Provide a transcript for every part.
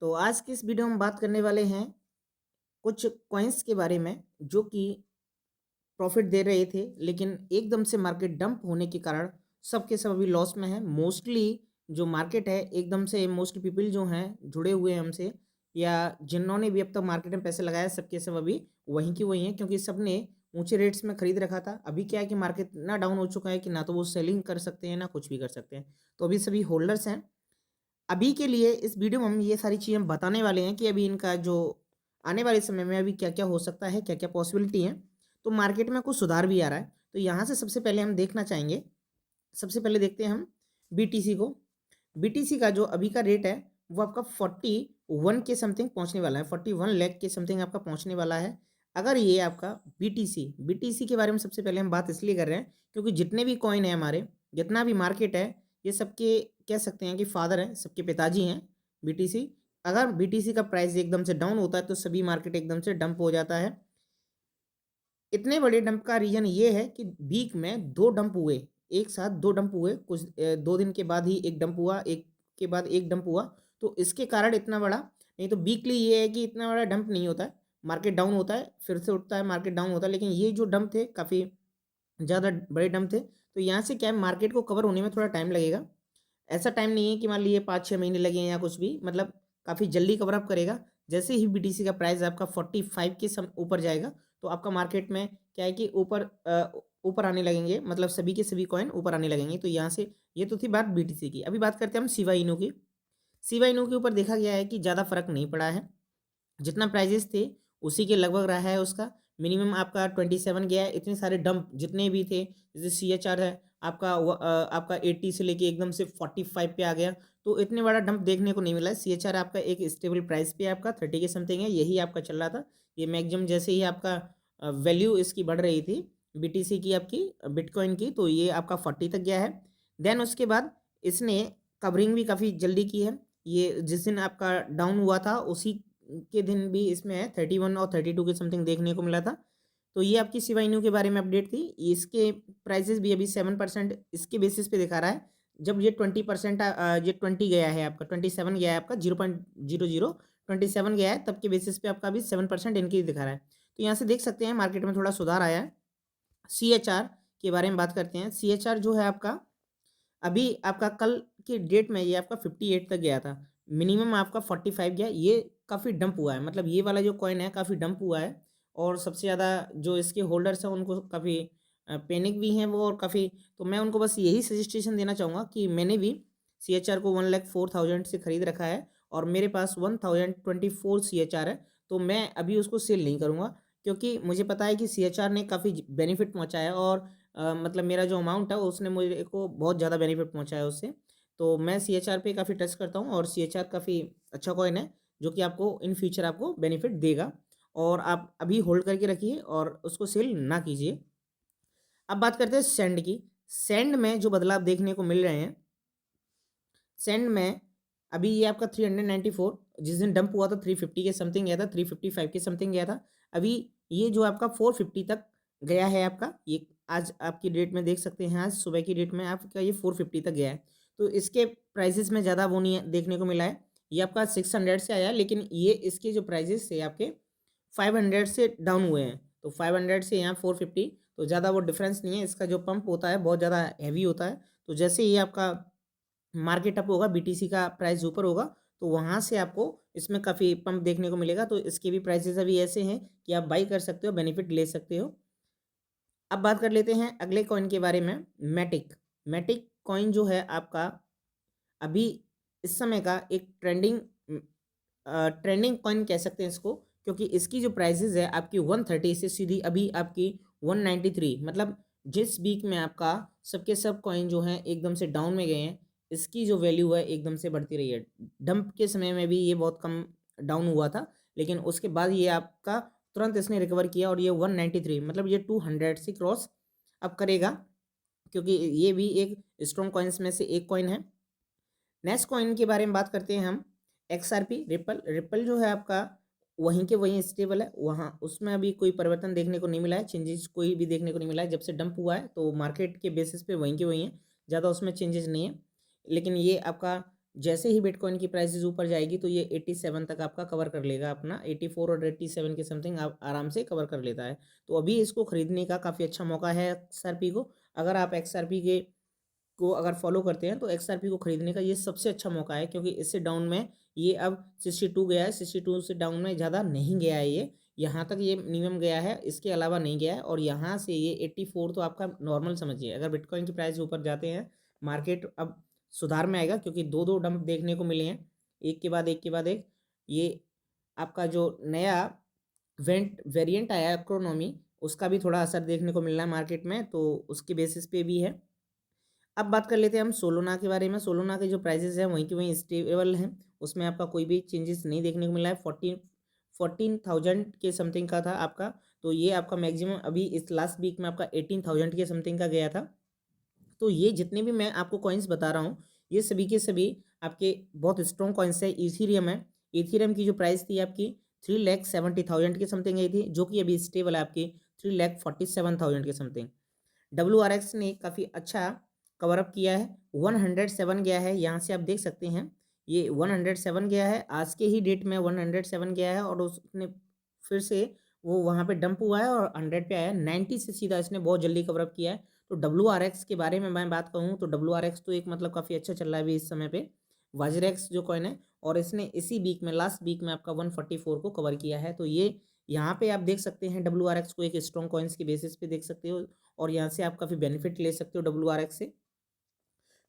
तो आज की इस वीडियो में बात करने वाले हैं कुछ कॉइन्स के बारे में जो कि प्रॉफिट दे रहे थे, लेकिन एकदम से मार्केट डंप होने के कारण सब के सब अभी लॉस में है। मोस्टली जो मार्केट है एकदम से मोस्ट पीपल जो हैं जुड़े हुए हैं हमसे या जिन्होंने भी अब तक मार्केट में पैसे लगाया सबके सब अभी वहीं की वहीं हैं, क्योंकि सबने ऊंचे रेट्स में खरीद रखा था। अभी क्या है कि मार्केट इतना डाउन हो चुका है कि ना तो वो सेलिंग कर सकते हैं ना कुछ भी कर सकते हैं। तो अभी सभी होल्डर्स हैं। अभी के लिए इस वीडियो में हम ये सारी चीज़ें बताने वाले हैं कि अभी इनका जो आने वाले समय में अभी क्या-क्या हो सकता है, क्या-क्या पॉसिबिलिटी है। तो मार्केट में कुछ सुधार भी आ रहा है। तो यहाँ से सबसे पहले हम देखना चाहेंगे, सबसे पहले देखते हैं हम बीटीसी को। बीटीसी का जो अभी का रेट है वो आपका 41 के समथिंग पहुँचने वाला है, 41 लाख के समथिंग आपका पहुँचने वाला है। अगर ये आपका बीटीसी के बारे में सबसे पहले हम बात इसलिए कर रहे हैं क्योंकि जितने भी कॉइन है हमारे, जितना भी मार्केट है, ये सबके कह सकते हैं कि फादर हैं, सबके पिताजी हैं बीटीसी। अगर बीटीसी का प्राइस एकदम से डाउन होता है तो सभी मार्केट एकदम से डंप हो जाता है। इतने बड़े डंप का रीज़न ये है कि वीक में 2 डंप हुए, एक साथ 2 डंप हुए, 2 दिन के बाद ही 1 डंप हुआ, एक के बाद 1 डंप हुआ। तो इसके कारण इतना बड़ा, नहीं तो वीकली ये है कि इतना बड़ा डंप नहीं होता है। मार्केट डाउन होता है, फिर से उठता है, मार्केट डाउन होता है, लेकिन ये जो डंप थे काफ़ी ज़्यादा बड़े डंप थे। तो यहाँ से क्या है, मार्केट को कवर होने में थोड़ा टाइम लगेगा। ऐसा टाइम नहीं है कि मान लीजिए 5-6 महीने लगे या कुछ भी, मतलब काफ़ी जल्दी कवर अप करेगा। जैसे ही बीटीसी का प्राइस आपका 45 के ऊपर जाएगा तो आपका मार्केट में क्या है कि ऊपर आने लगेंगे, मतलब सभी के सभी कॉइन ऊपर आने लगेंगे। तो यहाँ से ये तो थी बात बीटीसी की। अभी बात करते हैं हम शिबा इनू की। शिबा इनू के ऊपर देखा गया है कि ज़्यादा फर्क नहीं पड़ा है, जितना प्राइजेस थे उसी के लगभग रहा है उसका। मिनिमम आपका 27 गया है। इतने सारे डंप जितने भी थे, जैसे सीएचआर है आपका आपका 80 से लेके एकदम से 45 पे आ गया। तो इतने बड़ा डंप देखने को नहीं मिला है। सीएचआर आपका एक स्टेबल प्राइस पे आपका 30 के समथिंग है, यही आपका चल रहा था। ये मैक्सिमम जैसे ही आपका वैल्यू इसकी बढ़ रही थी बीटीसी की, आपकी बिटकॉइन की, तो ये आपका 40 तक गया है। देन उसके बाद इसने कवरिंग भी काफ़ी जल्दी की है। ये जिस दिन आपका डाउन हुआ था उसी के दिन भी इसमें है 31 और 32 के समथिंग देखने को मिला था। तो ये आपकी शिबा इनू के बारे में अपडेट थी। इसके प्राइसेस भी अभी 7% इसके बेसिस पे दिखा रहा है। जब ये 20% ये 20 गया है आपका, 27 गया है आपका, 0.00 27 गया है, तब के बेसिस पे आपका अभी 7% इंक्रीज दिखा रहा है। तो यहाँ से देख सकते हैं मार्केट में थोड़ा सुधार आया है। सीएचआर के बारे में बात करते हैं। सीएचआर जो है आपका अभी आपका कल की डेट में ये आपका 58 तक गया था। मिनिमम आपका 45 गया। ये काफ़ी डंप हुआ है, मतलब ये वाला जो कॉइन है काफ़ी डंप हुआ है। और सबसे ज़्यादा जो इसके होल्डर्स हैं उनको काफ़ी पैनिक भी हैं वो, और काफ़ी, तो मैं उनको बस यही सजेस्टेशन देना चाहूँगा कि मैंने भी सीएचआर को 1,04,000 से खरीद रखा है और मेरे पास 1024 सीएचआर है। तो मैं अभी उसको सेल नहीं करूँगा, क्योंकि मुझे पता है कि सीएचआर ने काफ़ी बेनिफिट पहुँचाया है, और मतलब मेरा जो अमाउंट है उसने मुझे को बहुत ज़्यादा बेनिफिट पहुँचाया उससे। तो मैं सीएचआर पे काफ़ी ट्रस्ट करता हूँ और सीएचआर काफ़ी अच्छा कॉइन है, जो कि आपको इन फ्यूचर आपको बेनिफिट देगा, और आप अभी होल्ड करके रखिए और उसको सेल ना कीजिए। अब बात करते हैं सेंड की। सेंड में जो बदलाव देखने को मिल रहे हैं, सेंड में अभी ये आपका 394 जिस दिन डंप हुआ था 350 के समथिंग गया था, 355 के समथिंग गया था। अभी ये जो आपका 450 तक गया है आपका, ये आज आपकी डेट में देख सकते हैं, आज सुबह की डेट में आपका ये 450 तक गया है। तो इसके प्राइसेस में ज़्यादा वो नहीं देखने को मिला है। ये आपका 600 से आया, लेकिन ये इसके जो प्राइजेस थे आपके 500 से डाउन हुए हैं। तो 500 से यहाँ 450, तो ज़्यादा वो डिफरेंस नहीं है। इसका जो पंप होता है बहुत ज़्यादा हैवी होता है। तो जैसे ही आपका मार्केट अप होगा, बीटीसी का प्राइस ऊपर होगा, तो वहाँ से आपको इसमें काफ़ी पंप देखने को मिलेगा। तो इसके भी प्राइसेस अभी ऐसे हैं कि आप बाई कर सकते हो, बेनिफिट ले सकते हो। अब बात कर लेते हैं अगले कॉइन के बारे में, मैटिक। मैटिक कॉइन जो है आपका अभी इस समय का एक ट्रेंडिंग कॉइन कह सकते हैं इसको, क्योंकि इसकी जो प्राइसेस है आपकी 130 से सीधी अभी आपकी 193, मतलब जिस वीक में आपका सबके सब कॉइन जो हैं एकदम से डाउन में गए हैं, इसकी जो वैल्यू है एकदम से बढ़ती रही है। डंप के समय में भी ये बहुत कम डाउन हुआ था, लेकिन उसके बाद ये आपका तुरंत इसने रिकवर किया और ये 193, मतलब ये 200 से क्रॉस अब करेगा, क्योंकि ये भी एक स्ट्रॉन्ग कॉइन्स में से एक कॉइन है। नेक्स्ट कॉइन के बारे में बात करते हैं हम, एक्सआरपी रिपल। रिपल जो है आपका वहीं के वहीं स्टेबल है, वहाँ उसमें अभी कोई परिवर्तन देखने को नहीं मिला है, चेंजेस कोई भी देखने को नहीं मिला है। जब से डंप हुआ है तो मार्केट के बेसिस पे वहीं के वहीं है, ज़्यादा उसमें चेंजेस नहीं है। लेकिन ये आपका जैसे ही बिटकॉइन की प्राइसेस ऊपर जाएगी तो ये 87 तक आपका कवर कर लेगा अपना, 84 और 87 के समथिंग आप आराम से कवर कर लेता है। तो अभी इसको खरीदने का काफ़ी अच्छा मौका है एक्सआरपी को। अगर आप एक्सआरपी के को अगर फॉलो करते हैं तो एक्सआरपी को खरीदने का ये सबसे अच्छा मौका है, क्योंकि इससे डाउन में ये अब 62 गया है, 62 से डाउन में ज़्यादा नहीं गया है ये, यहाँ तक ये मिनिमम गया है, इसके अलावा नहीं गया है। और यहाँ से ये 84 तो आपका नॉर्मल समझिए। अगर बिटकॉइन की प्राइस ऊपर जाते हैं, मार्केट अब सुधार में आएगा, क्योंकि दो दो डंप देखने को मिले हैं, एक के बाद एक के बाद एक। ये आपका जो नया वेरिएंट आया है इकोनॉमी, उसका भी थोड़ा असर देखने को मिल रहा है मार्केट में, तो उसके बेसिस पे भी है। अब बात कर लेते हैं हम सोलोना के बारे में। सोलोना के जो प्राइसेस हैं वहीं के वहीं स्टेबल हैं, उसमें आपका कोई भी चेंजेस नहीं देखने को मिला है। 14,000 के समथिंग का था आपका, तो ये आपका मैक्सिमम अभी इस लास्ट वीक में आपका 18,000 के समथिंग का गया था। तो ये जितने भी मैं आपको कॉइन्स बता रहा हूँ, ये सभी के सभी आपके बहुत स्ट्रॉन्ग कॉइन्स है। इथीरियम है, इथीरियम की जो प्राइस थी आपकी 3,70,000 के समथिंग गई थी, जो कि अभी स्टेबल है आपकी 3,47,000 के समथिंग। WRX ने काफ़ी अच्छा कवर अप किया है, 107 गया है, यहाँ से आप देख सकते हैं ये 107 गया है, आज के ही डेट में 107 गया है, और उसने फिर से वो वहाँ पे डंप हुआ है और 100 पे आया है। 90 से सीधा इसने बहुत जल्दी कवर अप किया है। तो WRX के बारे में मैं बात कहूँ तो WRX तो एक मतलब काफ़ी अच्छा चल रहा है अभी इस समय पे, वाजरेक्स जो कॉइन है, और इसने इसी वीक में लास्ट वीक में आपका 144 को कवर किया है। तो ये यहाँ पे आप देख सकते हैं WRX को एक स्ट्रॉन्ग कॉइन्स के बेसिस पे देख सकते हो, और यहाँ से आप काफ़ी बेनिफिट ले सकते हो WRX से।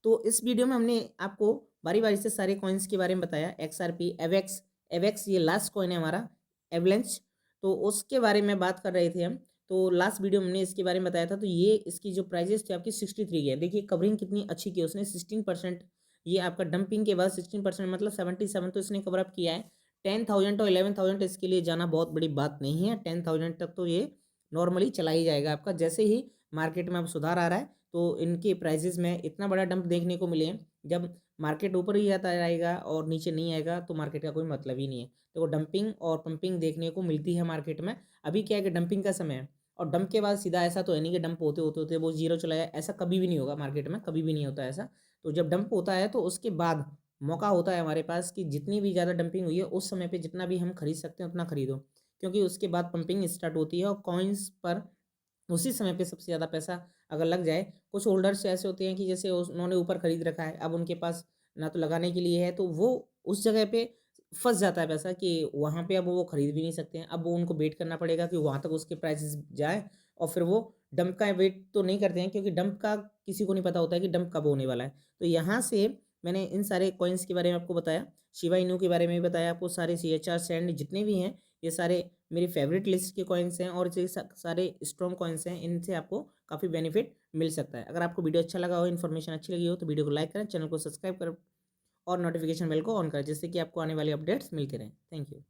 तो इस वीडियो में हमने आपको बारी बारी से सारे कॉइन्स के बारे में बताया, XRP, एवेक्स। एवेक्स ये लास्ट कॉइन है हमारा, एवलेंच, तो उसके बारे में बात कर रहे थे हम। तो लास्ट वीडियो में हमने इसके बारे में बताया था। तो ये इसकी जो प्राइजेस थे आपकी 63 की है। देखिए कवरिंग कितनी अच्छी की उसने, 16%। ये आपका डंपिंग के बाद 16% मतलब 77 तो इसने कवर अप किया है। 10,000 और 11,000 इसके लिए जाना बहुत बड़ी बात नहीं है, 10,000 तक तो ये नॉर्मली चला ही जाएगा आपका। जैसे ही मार्केट में अब सुधार आ रहा है तो इनके प्राइजेस में इतना बड़ा डंप देखने को मिले हैं। जब मार्केट ऊपर ही जाता रहेगा और नीचे नहीं आएगा तो मार्केट का कोई मतलब ही नहीं है। तो डंपिंग और पंपिंग देखने को मिलती है मार्केट में। अभी क्या है कि डंपिंग का समय है, और डंप के बाद सीधा ऐसा तो है नहीं कि डंप होते होते होते वो जीरो चला जाए, ऐसा कभी भी नहीं होगा मार्केट में, कभी भी नहीं होता ऐसा। तो जब डंप होता है तो उसके बाद मौका होता है हमारे पास कि जितनी भी ज़्यादा डंपिंग हुई है उस समय पे जितना भी हम खरीद सकते हैं उतना खरीदो, क्योंकि उसके बाद पंपिंग स्टार्ट होती है और कॉइन्स पर उसी समय पे सबसे ज़्यादा पैसा अगर लग जाए। कुछ होल्डर्स ऐसे होते हैं कि जैसे उन्होंने ऊपर खरीद रखा है, अब उनके पास ना तो लगाने के लिए है, तो वो उस जगह पे फंस जाता है पैसा कि वहाँ पे अब वो खरीद भी नहीं सकते हैं। अब वो उनको वेट करना पड़ेगा कि वहाँ तक उसके प्राइसेस जाए, और फिर वो डंप का वेट तो नहीं करते हैं, क्योंकि डंप का किसी को नहीं पता होता है कि डंप कब होने वाला है। तो यहाँ से मैंने इन सारे कॉइन्स के बारे में आपको बताया, शिबा इनू के बारे में भी बताया आपको, सारे CHR सैंड जितने भी हैं ये सारे मेरी फेवरेट लिस्ट के कॉइन्स हैं, और ये सारे स्ट्रॉन्ग कॉइन्स हैं, इनसे आपको काफ़ी बेनिफिट मिल सकता है। अगर आपको वीडियो अच्छा लगा हो, इन्फॉर्मेशन अच्छी लगी हो, तो वीडियो को लाइक करें, चैनल को सब्सक्राइब करें और नोटिफिकेशन बेल को ऑन करें, जिससे कि आपको आने वाले अपडेट्स मिलते रहें। Thank you.